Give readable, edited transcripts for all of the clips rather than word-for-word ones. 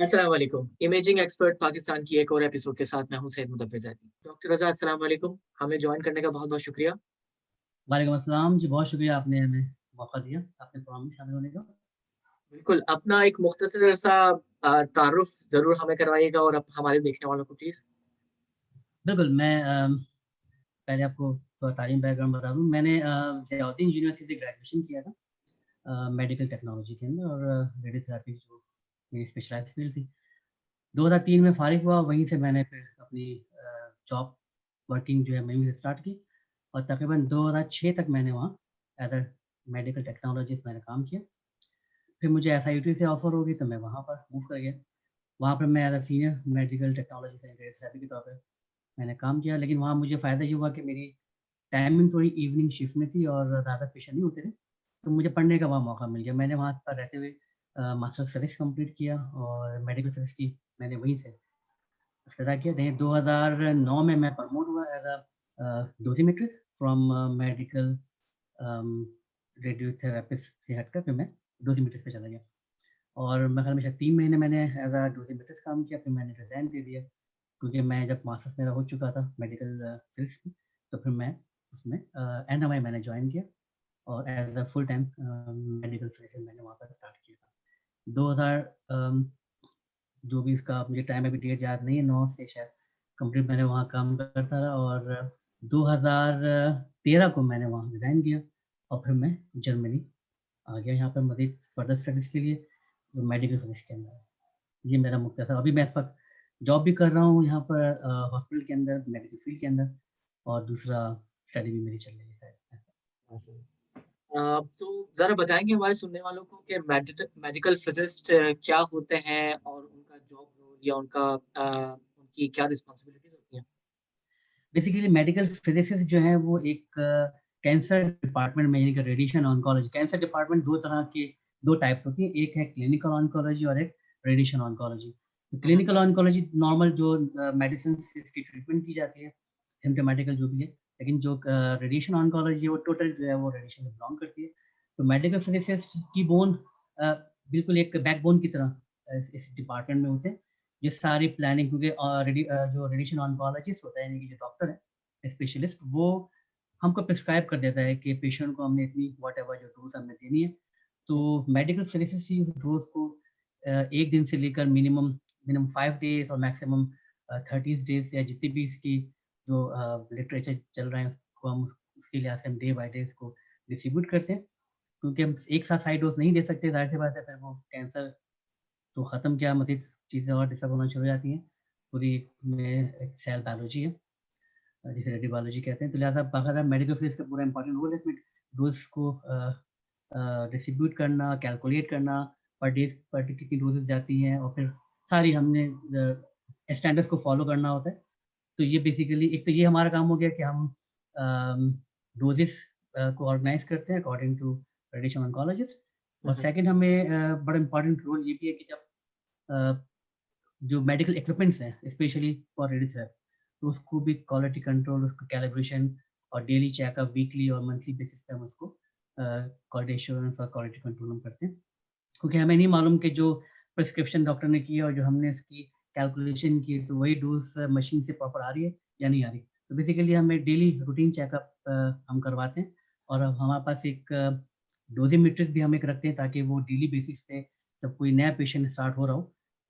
अस्सलाम वालेकुम। Imaging expert Pakistan की एक और एपिसोड के साथ मैं हूं सैयद मुदब्बिर ज़ैदी। डॉक्टर रज़ा अस्सलाम वालेकुम। हमें जॉइन करने का बहुत-बहुत शुक्रिया। वालेकुम अस्सलाम जी, बहुत शुक्रिया आपने हमें मौका दिया, आपने प्रोग्राम में शामिल होने का। बिल्कुल, अपना एक मुख्तसर सा तारुफ़ ज़रूर हमें करवाइएगा और हमारे देखने वालों को प्लीज़। बिल्कुल, मैं पहले आपको थोड़ा तालीम बैकग्राउंड बता दूँ। मैंने ज़ियाउद्दीन यूनिवर्सिटी से ग्रेजुएशन किया था मेडिकल टेक्नोलॉजी के अंदर और रेडियोथेरेपी जो मेरी स्पेशलाइज़ फ़ील्ड थी। 2003 में फ़ारिग हुआ, वहीं से मैंने फिर अपनी जॉब वर्किंग जो है वहीं से स्टार्ट की और तकरीबन 2006 तक मैंने वहाँ एज़ अ मेडिकल टेक्नोलॉजिस्ट मैंने काम किया। फिर मुझे एसआईटी से ऑफ़र हो गई तो मैं वहाँ पर मूव कर गया। वहाँ पर मैं as a senior medical technologist and radiotherapy के तौर पे मैंने काम किया, लेकिन वहाँ मुझे फ़ायदा ये हुआ कि मेरी टाइमिंग थोड़ी इवनिंग शिफ्ट में थी और ज़्यादा पेशेंट नहीं होते थे, तो मुझे पढ़ने का वहाँ मौका मिल गया। मैंने वहाँ पर रहते हुए मास्टर्स फिज़िक्स कंप्लीट किया और मेडिकल फिज़िक्स की मैंने वहीं से इब्तिदा किया। देन 2009 में मैं प्रमोट हुआ एज़ डोज़िमेट्रिस्ट फ्रॉम मेडिकल अम, रेडियोथेरेपिस्ट से हटकर फिर मैं डोज़िमेट्रिस्ट पे चला गया और मेरे ख़्याल में शायद 3 महीने मैंने एज़ अ डोज़िमेट्रिस्ट काम किया, फिर मैंने रिज़ाइन दे दिया। क्योंकि मैं जब मास्टर्स मेरा हो चुका था मेडिकल फिज़िक्स में, तो फिर मैं उसमें एनएमआई मैंने जॉइन किया और as a full time medical physician मैंने वहाँ पर स्टार्ट किया था। 2000 जो भी इसका मुझे टाइम अभी डेट याद नहीं है, 9 से शायद कंप्लीट मैंने वहाँ काम करता रहा और 2013 को मैंने वहाँ रिज़ाइन किया और फिर मैं जर्मनी आ गया यहाँ पर मज़ीद फर्दर स्टडीज़ के लिए, जो मेडिकल फिज़िक्स के अंदर है। ये मेरा मुख्तसर अभी मैं इस वक़्त जॉब भी कर रहा हूँ यहाँ पर हॉस्पिटल के अंदर, मेडिकल फ़ील्ड के अंदर और दूसरा स्टडी भी मेरी चल रही है शायद ऐसा। तो ज़रा बताएँगे हमारे सुनने वालों को कि मेडिकल फिज़िस्ट क्या होते हैं और उनका जॉब रोल या उनकी क्या रिस्पॉन्सिबिलिटीज़ होती हैं? बेसिकली मेडिकल फ़िज़िसिस्ट जो हैं वो एक कैंसर डिपार्टमेंट में यानी कि रेडिएशन ऑन्कोलॉजी कैंसर डिपार्टमेंट 2 तरह के 2 टाइप्स होती है, एक है क्लिनिकल ऑन्कोलॉजी और एक रेडिएशन ऑन्कोलॉजी। तो हुँ, हुँ। क्लिनिकल ऑन्कोलॉजी नॉर्मल जो मेडिसिन्स इसकी ट्रीटमेंट की जाती है, सिम्प्टोमेटिकल जो भी है, लेकिन जो रेडिएशन ऑन्कोलॉजी है वो टोटल जो है वो रेडिएशन से बिलॉन्ग करती है। तो मेडिकल फ़िज़िसिस्ट की बोन अ, बिल्कुल एक बैकबोन की तरह इस डिपार्टमेंट में होते हैं। ये सारी प्लानिंग क्योंकि जो रेडिएशन ऑन्कोलॉजिस्ट होता है यानी कि जो डॉक्टर है स्पेशलिस्ट वो हमको प्रिस्क्राइब कर देता है कि पेशेंट को हमने इतनी व्हाटएवर जो डोज़ हमने देनी है। तो मेडिकल फिजिसिस्ट ही उस डोज़ को 1 दिन से लेकर मिनिमम मिनिमम 5 डेज़ और मैक्सिमम 30 डेज़ या जितनी भी इसकी जो लिटरेचर चल रहा है उसको हम उसके लिहाज से हम डे बाय डे इसको डिस्ट्रीब्यूट करते हैं। क्योंकि हम एक साथ सारी डोज़ नहीं दे सकते, ज़ाहिर-सी बात है फिर वो कैंसर तो ख़त्म क्या मज़ीद चीज़ें और डिस्टर्ब होना शुरू हो जाती हैं। पूरी में एक सेल बायोलॉजी है जिसे रेडियोबायोलॉजी कहते हैं। तो लिहाज़ा बाकायदा मेडिकल फिज़िक्स का पूरा इम्पोर्टेंट रोल है इसमें डोज़ को डिस्ट्रीब्यूट करना, कैलकुलेट करना, पर डेज़ पर कितनी डोज़ेज़ जाती हैं और फिर सारी हमने स्टैंडर्ड्स को फ़ॉलो करना होता है। तो ये बेसिकली एक तो ये हमारा काम हो गया कि हम डोज़ेज़ को ऑर्गनाइज़ करते हैं अकॉर्डिंग टू रेडिएशन ऑन्कोलॉजिस्ट हुँ, और हुँ। सेकंड हमें बड़ा इम्पोर्टेंट रोल ये भी है कि जब अ, जो मेडिकल इक्विपमेंट्स हैं स्पेशली फॉर रेडियोथेरेपी तो उसको भी क्वालिटी कंट्रोल, उसका कैलिब्रेशन और डेली चेकअप वीकली और मंथली बेसिस पे हम उसको क्वालिटी एश्योरेंस और क्वालिटी कंट्रोल हम करते हैं। क्योंकि हमें नहीं मालूम कि जो प्रिस्क्रिप्शन डॉक्टर ने की है और जो हमने उसकी कैलकुलेशन की है, तो वही डोज़ मशीन से प्रॉपर आ रही है या नहीं आ रही। तो बेसिकली हमें डेली रूटीन चेकअप हम करवाते हैं और अब हमारे पास एक डोज़ीमेट्रिस्ट भी हम एक रखते हैं ताकि वो डेली बेसिस पे जब कोई नया पेशेंट स्टार्ट हो रहा हो,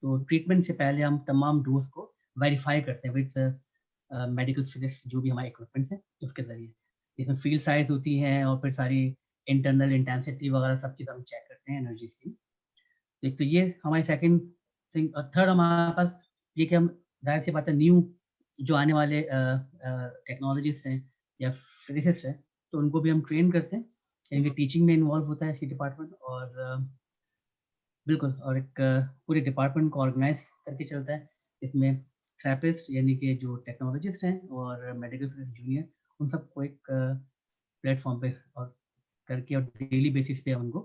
तो ट्रीटमेंट से पहले हम तमाम डोज़ को वेरीफ़ाई करते हैं विद मेडिकल फिजिक्स जो भी हमारे इक्विपमेंट्स हैं, उसके ज़रिए। इसमें फ़ील्ड साइज़ होती हैं और फिर सारी इंटरनल इंटेंसिटी वगैरह सब चीज़ हम चेक करते हैं एनर्जीज़ की। एक तो ये हमारी सेकंड थिंग और थर्ड हमारे पास ये कि हम ज़ाहिर-सी बात है न्यू जो आने वाले टेक्नोलॉजिस्ट हैं या फिज़िसिस्ट हैं, तो उनको भी हम ट्रेन करते हैं। इनके टीचिंग में इन्वॉल्व होता है ये डिपार्टमेंट और बिल्कुल और एक पूरे डिपार्टमेंट को ऑर्गेनाइज़ करके चलता है। इसमें थेरेपिस्ट यानी कि जो टेक्नोलॉजिस्ट हैं और मेडिकल फिज़िक्स जूनियर उन सबको एक प्लेटफ़ॉर्म पे और करके और डेली बेसिस पे हम उनको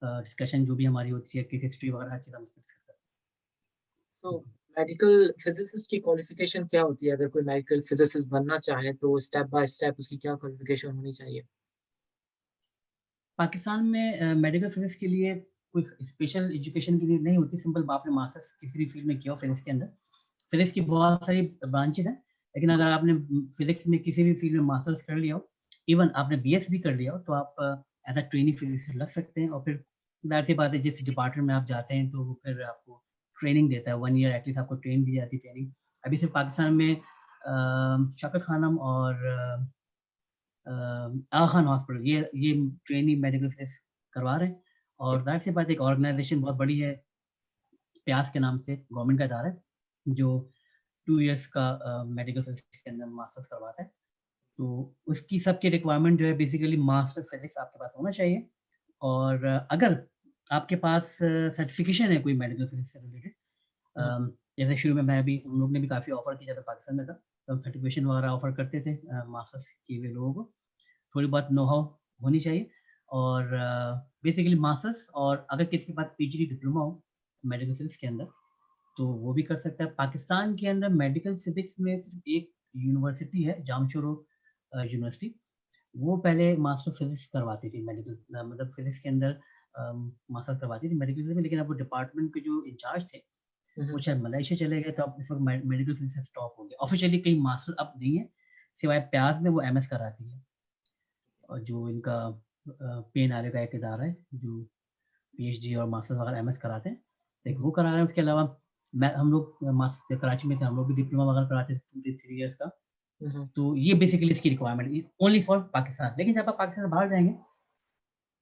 डिस्कशन जो भी हमारी होती है, केस हिस्ट्री वगैरह हर चीज़ हम उसमें डिस्कस करते तो हैं। मेडिकल फिज़िसिस्ट की क्वालिफ़िकेशन क्या होती है? अगर कोई मेडिकल फिज़िसिस्ट बनना चाहे तो स्टेप बाय स्टेप उसकी क्या क्वालिफ़िकेशन होनी चाहिए? पाकिस्तान में मेडिकल फिज़िक्स के लिए कोई स्पेशल एजुकेशन की नीड नहीं होती, सिंपल आपने मास्टर्स किसी भी फील्ड में किया हो फिजिक्स के अंदर। फिजिक्स की बहुत सारी ब्रांचेज़ हैं, लेकिन अगर आपने फिजिक्स में किसी भी फील्ड में मास्टर्स कर लिया हो, इवन आपने बीएस भी कर लिया हो, तो आप एज़ अ ट्रेनी फिजिसिस्ट लग सकते हैं और फिर ज़ाहिर-सी बात है जिस डिपार्टमेंट में आप जाते हैं, तो वो फिर आपको ट्रेनिंग देता है, 1 ईयर एटलीस्ट आपको ट्रेन दी जाती है ट्रेनिंग। अभी सिर्फ़ पाकिस्तान में शफ़क़त खानम और आगा खान हॉस्पिटल ये ट्रेनी मेडिकल फिजिक्स करवा रहे हैं और ज़ाहिर-सी बात है एक ऑर्गनाइज़ेशन बहुत बड़ी है, प्यास के नाम से गवर्नमेंट का इदारा है, जो 2 इयर्स का मेडिकल फिजिक्स के अंदर मास्टर्स करवाता है। तो उसकी सबकी रिक्वायरमेंट जो है बेसिकली मास्टर फिजिक्स आपके पास होना चाहिए और अगर आपके पास सर्टिफ़िकेशन है कोई मेडिकल फिजिक्स से रिलेटेड, हुँ, जैसे शुरू में मैं भी हम लोग ने भी काफ़ी ऑफ़र किया जब पाकिस्तान में था, तो हम सर्टिफ़िकेशन वगैरह ऑफ़र करते थे मास्टर्स किए हुए लोगों को। थोड़ी बहुत नो हाउ होनी चाहिए और बेसिकली मास्टर्स और अगर किसी के पास पीजीडी डिप्लोमा हो मेडिकल फिजिक्स के अंदर, तो वो भी कर सकता है। पाकिस्तान के अंदर मेडिकल फिजिक्स में सिर्फ़ एक यूनिवर्सिटी है, जामशोरो यूनिवर्सिटी। वो पहले मास्टर फिजिक्स करवाती थी मेडिकल मतलब फिजिक्स के अंदर मास्टर करवाती थी मेडिकल फिजिक्स में, लेकिन अब वो डिपार्टमेंट के जो इंचार्ज थे, हुँ, वो हुँ। शायद मलेशिया चले गए, तो अब इस वक़्त मेडिकल फिजिक्स स्टॉप हो गया। ऑफ़िशियली कहीं मास्टर अब नहीं है, सिवाय प्याज में वो एमएस कराती है और जो इनका पीएनआरए का एक इदारा है, जो पीएचडी और मास्टर्स वगैरह एमएस कराते हैं, हुँ, एक हुँ। वो करा रहे हैं। उसके अलावा मैं हम लोग कराची में थे, हम लोग भी डिप्लोमा वगैरह कराते थे 2 3 इयर्स का। हुँ, हुँ। तो ये बेसिकली इसकी रिक्वायरमेंट है, ओनली फॉर पाकिस्तान। लेकिन जब आप पाकिस्तान से बाहर जाएँगे,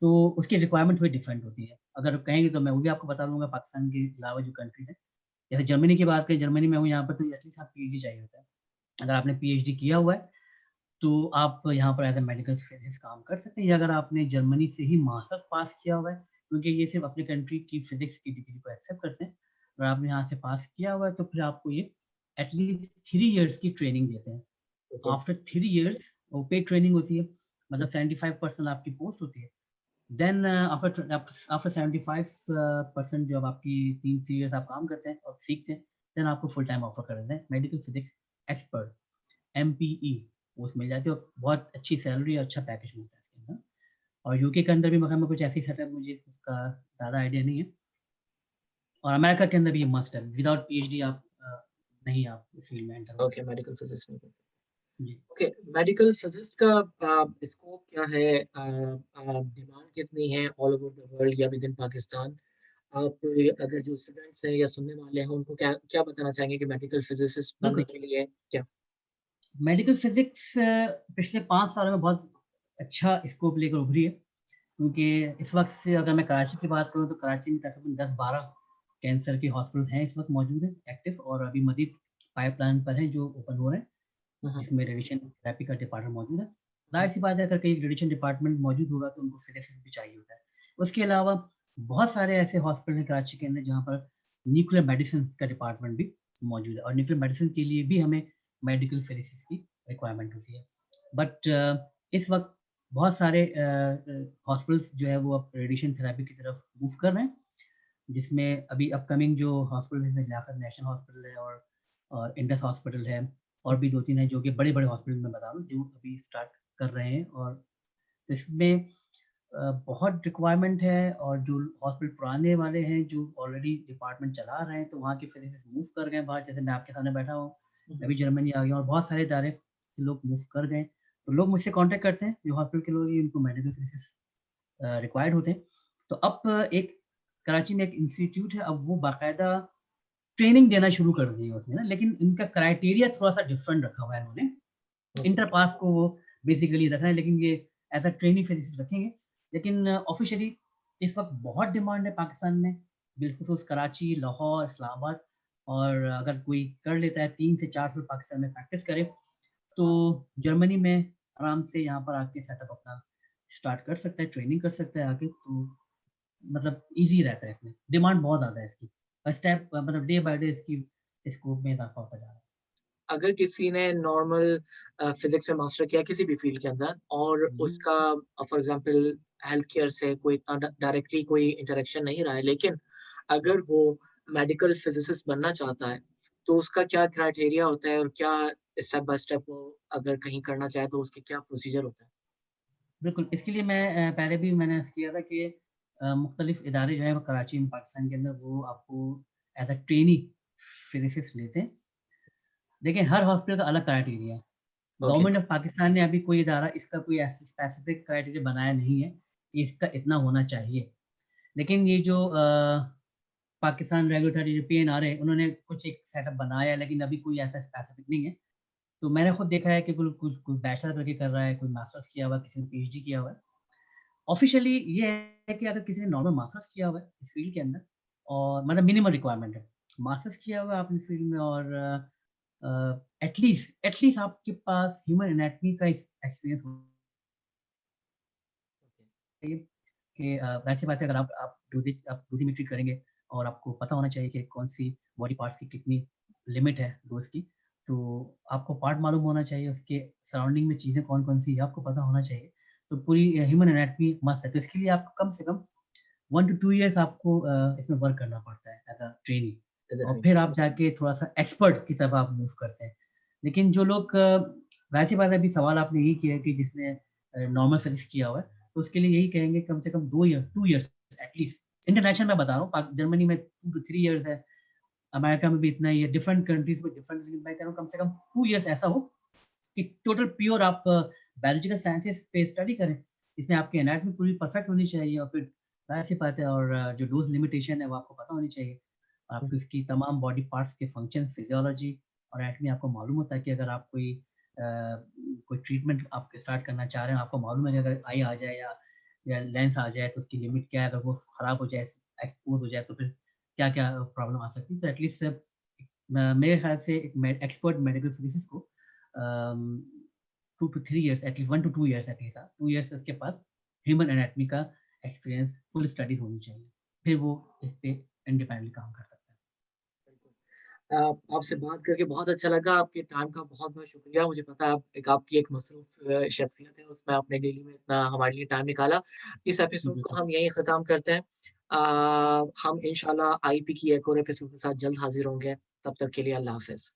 तो उसकी रिक्वायरमेंट थोड़ी डिफरेंट होती है। अगर आप कहेंगे तो मैं वो भी आपको बता दूँगा पाकिस्तान के अलावा जो कंट्रीज़ हैं। जैसे जर्मनी की बात करें, जर्मनी में हूँ यहाँ पर तो एटलीस्ट आप पीएचडी चाहिए होता है। अगर आपने पीएचडी किया हुआ है, तो आप यहाँ पर एज़ अ मेडिकल फिजिक्स काम कर सकते हैं या अगर आपने जर्मनी से ही मास्टर्स पास किया हुआ है, क्योंकि ये सिर्फ़ अपनी कंट्री की फिजिक्स की डिग्री को एक्सेप्ट करते हैं। अगर आपने यहाँ से पास किया हुआ है, तो फिर आपको ये एटलीस्ट 3 इयर्स की ट्रेनिंग देते हैं। ओके। आफ्टर 3 इयर्स वो पेड ट्रेनिंग होती है, हुँ, मतलब 75% आपकी पोस्ट होती है। देन आफ्टर 75% जब आपकी 3 इयर्स आप काम करते हैं और सीखते हैं, देन आपको फुल टाइम ऑफर कर देते हैं मेडिकल फिजिक्स एक्सपर्ट एमपीई पोस्ट मिल जाती है और बहुत अच्छी सैलरी और अच्छा पैकेज मिलता है इसके अंदर। और यूके के अंदर भी मगर में कुछ ऐसी सेटअप मुझे उसका ज़्यादा आइडिया नहीं है और अमेरिका के अंदर भी ये मस्ट है, विदाउट पीएचडी आप नहीं आप इस फील्ड में एंटर हो ओके सकते। मेडिकल फिजिक्स में। जी। ओके, मेडिकल फिजिक्स का स्कोप क्या है? डिमांड कितनी है ऑल ओवर द वर्ल्ड या विद इन पाकिस्तान? आप अगर जो स्टूडेंट्स हैं या सुनने वाले हैं उनको क्या क्या बताना चाहेंगे कि मेडिकल फिजिसिस्ट बनने बिल्कुल। के लिए क्या? मेडिकल फिजिक्स पिछले 5 सालों में बहुत अच्छा स्कोप लेकर उभरी है। क्योंकि इस वक़्त से अगर मैं कराची की बात करूँ तो कराची में तकरीबन 10-12 कैंसर के हॉस्पिटल हैं इस वक़्त मौजूद हैं एक्टिव और अभी मज़ीद पाइपलाइन पर हैं जो ओपन हो रहे हैं, हुँ, हुँ। जिसमें रेडिएशन थेरेपी का डिपार्टमेंट मौजूद है। हुँ, ज़ाहिर-सी बात है अगर कहीं रेडिएशन डिपार्टमेंट मौजूद होगा तो उनको फिज़िसिस्ट भी चाहिए होता है। उसके अलावा बहुत सारे ऐसे हॉस्पिटल हैं कराची के अंदर जहाँ पर न्यूक्लियर मेडिसिन का डिपार्टमेंट भी मौजूद है और न्यूक्लियर मेडिसिन के लिए भी हमें मेडिकल फिज़िसिस्ट की रिक्वायरमेंट होती है। बट इस वक़्त बहुत सारे हॉस्पिटल्स जो है वो अब रेडिएशन थेरेपी की तरफ मूव कर रहे हैं, जिसमें अभी अपकमिंग जो हॉस्पिटल है, लियाकत नेशनल हॉस्पिटल है और इंडस हॉस्पिटल है और भी 2-3 हैं जो कि बड़े-बड़े हॉस्पिटल मैं बता रहा हूँ, जो अभी स्टार्ट कर रहे हैं और इसमें बहुत रिक्वायरमेंट है और जो हॉस्पिटल पुराने वाले हैं, जो ऑलरेडी डिपार्टमेंट चला रहे हैं, तो वहाँ के फिज़िसिस्ट मूव कर गए बाहर, जैसे मैं आपके सामने बैठा हूँ, हुँ, मैं भी जर्मनी आ गया और बहुत सारे इदारे से लोग मूव कर गए। तो लोग मुझसे कॉन्टैक्ट करते हैं, जो हॉस्पिटल के लोग हैं, उनको मेडिकल फिज़िसिस्ट रिक्वायर्ड होते हैं। तो अब एक कराची में एक इंस्टीट्यूट है, अब वो बाकायदा ट्रेनिंग देना शुरू कर दी है उसने ना, लेकिन इनका क्राइटेरिया थोड़ा-सा डिफरेंट रखा हुआ है इन्होंने। ओके। इंटर पास को वो बेसिकली रख रहे हैं, लेकिन ये एज़ अ ट्रेनी फिजिसिस्ट रखेंगे। लेकिन ऑफ़िशियली इस वक़्त बहुत डिमांड है पाकिस्तान में, बिलख़ुसूस कराची, लाहौर, इस्लामाबाद और अगर कोई कर लेता है 3 से 4 साल पाकिस्तान में प्रैक्टिस करे, तो जर्मनी में आराम से यहाँ पर आके सेटअप अपना स्टार्ट कर सकता है, ट्रेनिंग कर सकता है आके, तो मतलब ईज़ी रहता है इसमें। डिमांड बहुत ज़्यादा है इसकी। स्टेप मतलब डे बाय डे इसकी स्कोप में इज़ाफ़ा होता जा रहा है। अगर किसी ने नॉर्मल फिज़िक्स में मास्टर किया किसी भी फ़ील्ड के अंदर और हुँ, उसका फॉर एग्ज़ाम्पल हेल्थ केयर से कोई इतना डायरेक्टली कोई इंटरेक्शन नहीं रहा है, लेकिन अगर वो मेडिकल फिज़िसिस्ट बनना चाहता है, तो उसका क्या क्राइटेरिया होता है और क्या स्टेप बाय स्टेप वो अगर कहीं करना चाहे तो उसके क्या प्रोसीजर होता है? बिल्कुल, इसके लिए मैं पहले भी मैंने किया था कि मुख्तलिफ इदारे जो हैं वो कराची में पाकिस्तान के अंदर वो आपको एज़ अ ट्रेनी फिज़िसिस्ट लेते हैं। देखिए हर हॉस्पिटल का अलग क्राइटेरिया है। ओके, गवर्नमेंट ऑफ पाकिस्तान ने अभी कोई इदारा इसका कोई ऐसा स्पेसिफिक क्राइटेरिया बनाया नहीं है, कि इसका इतना होना चाहिए। लेकिन ये जो पाकिस्तान रेगुलेटरी जो पीएनआर है, उन्होंने कुछ एक सेटअप बनाया है, लेकिन अभी कोई ऐसा स्पेसिफिक नहीं है। तो मैंने खुद देखा है कि कुल कुछ कोई बैचलर करके कर रहा है, कोई मास्टर्स किया हुआ है, किसी ने पीएचडी किया हुआ है। ऑफ़िशियली ये है कि अगर किसी ने नॉर्मल मास्टर्स किया हुआ है इस फ़ील्ड के अंदर और मतलब मिनिमम रिक्वायरमेंट है। मास्टर्स किया हुआ है आपने इस फ़ील्ड में और एटलीस्ट आपके पास ह्यूमन एनाटॉमी का एक्सपीरियंस होना चाहिए कि ज़ाहिर-सी बात है अगर आप डोज़िमेट्री करेंगे और आपको पता होना चाहिए कि कौन-सी बॉडी पार्ट्स की कितनी लिमिट है डोज़ की। तो आपको पार्ट मालूम होना चाहिए, उसके सराउंडिंग में चीज़ें कौन-कौन सी है आपको पता होना चाहिए। तो पूरी ह्यूमन एनाटॉमी मस्ट है। तो इसके लिए आपको कम से कम 1 टू 2 इयर्स आपको इसमें वर्क करना पड़ता है एज़ अ ट्रेनी और एग्ज़ैक्टली। फिर आप जाके थोड़ा-सा एक्सपर्ट की तरफ आप मूव करते हैं। लेकिन जो लोग ज़ाहिर-सी बात है अभी सवाल आपने यही किया है कि जिसने नॉर्मल सर्विस किया हुआ है, तो उसके लिए यही कहेंगे कम से कम 2 इयर्स एटलीस्ट। इंटरनेशनल मैं बता रहा हूँ, जर्मनी में 2 टू 3 इयर्स है, अमेरिका में भी इतना ही है, डिफरेंट कंट्रीज़ में डिफरेंट लेकिन मैं कह रहा हूँ कम से कम 2 इयर्स ऐसा हो कि टोटल प्योर आप बायोलॉजिकल साइंसेज़ पे स्टडी करें। इसमें आपकी एनाटॉमी पूरी परफेक्ट होनी चाहिए और फिर ज़ाहिर-सी बात है और जो डोज़ लिमिटेशन है वो आपको पता होनी चाहिए। हुँ, आपको इसकी तमाम बॉडी पार्ट्स के फंक्शन, फिज़ियोलॉजी और एनाटॉमी आपको मालूम होता है कि अगर आप कोई ट्रीटमेंट आप स्टार्ट करना चाह रहे हैं, आपको मालूम है कि अगर आई आ जाए या लेंस आ जाए तो उसकी लिमिट क्या है, अगर वो खराब हो जाए, एक्सपोज़ हो जाए तो फिर क्या-क्या प्रॉब्लम आ सकती है। तो एटलीस्ट मेरे ख्याल से एक एक्सपर्ट मेडिकल फिजिसिस्ट को um, 2 to 3 years at least 1 to 2 years at least 2 years उसके बाद ह्यूमन एनाटॉमी का एक्सपीरियंस फुल स्टडी होनी चाहिए। फिर वो इस पे इंडिपेंडेंटली काम कर सकता है। बिल्कुल। आपसे बात करके बहुत अच्छा लगा, आपके टाइम का बहुत-बहुत शुक्रिया। मुझे पता है आप आपकी एक मसरूफ़ शख्सियत है, उसमें आपने डेली में इतना हमारे लिए टाइम निकाला। इस एपिसोड को जी, हम यहीं ख़त्म करते हैं। हम इंशाल्लाह आईपी की एक और एपिसोड के साथ जल्द हाज़िर होंगे। तब तक के लिए अल्लाह हाफ़िज़।